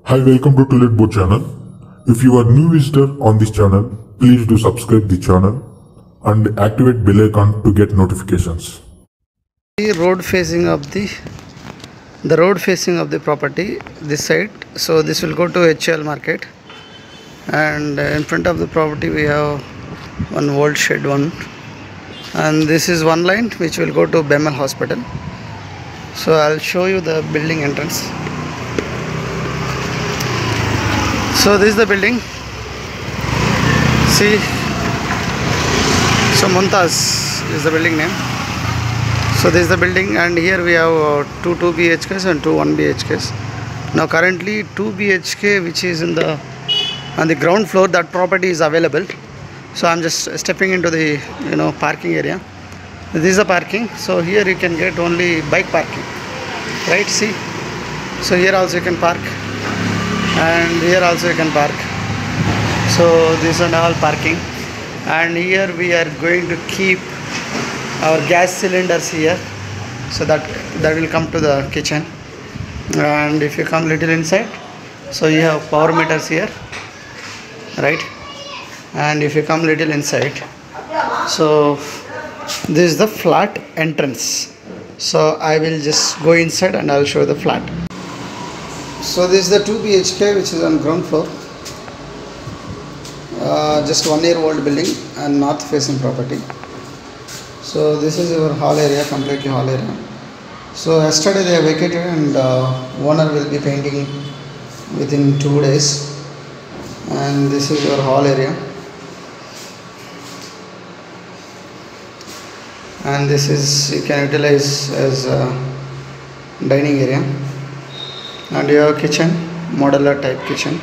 Hi, welcome to Toilet channel. If you are new visitor on this channel, please do subscribe the channel and activate bell icon to get notifications. The road facing of the property, this side. So this will go to HL market, and in front of the property we have one old shed one, and this is one line which will go to BEML Hospital. So I'll show you the building entrance. So this is the building. See, so Mumtaz is the building name. So this is the building, and here we have two 2 BHKs and two 1 BHKs. Now currently 2 BHK, which is on the ground floor, that property is available. So I'm just stepping into the parking area. This is the parking. So here you can get only bike parking, right? See, so here also you can park, and here also you can park. So these are all parking, and here we are going to keep our gas cylinders here, so that will come to the kitchen. And if you come little inside, so you have power meters here, right? And if you come little inside, so this is the flat entrance. So I will just go inside and I'll show you the flat. So this is the 2 BHK which is on ground floor, just 1 year old building and north facing property. So this is our hall area, completely hall area. So yesterday they have vacated, and owner will be painting within 2 days. And this is our hall area, and this is you can utilize as a dining area. And you have kitchen, modular type kitchen.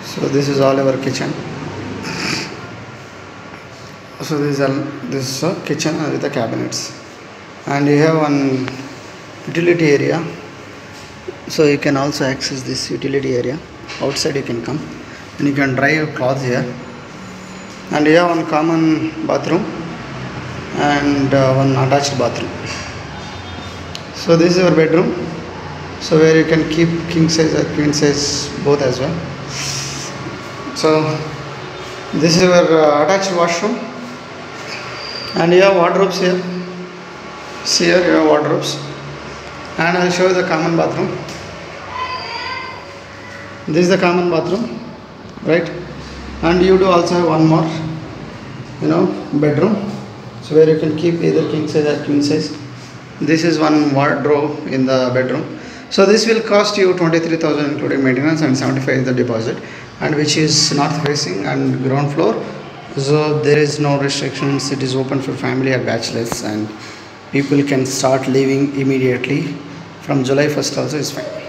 So this is all our kitchen. So this is a kitchen with the cabinets, and you have one utility area. So you can also access this utility area. Outside you can come and you can dry your clothes here. And you have one common bathroom and one attached bathroom. So this is your bedroom. So where you can keep king size or queen size both as well. So this is your attached washroom. And you have wardrobes here. See, here you have wardrobes. And I'll show you the common bathroom. This is the common bathroom, right? And you do also have one more, bedroom. So where you can keep either king size or queen size. This is one wardrobe in the bedroom. So this will cost you 23,000 including maintenance, and 75 is the deposit, and which is north facing and ground floor. So there is no restrictions. It is open for family or bachelors, and people can start living immediately from July 1st also is fine.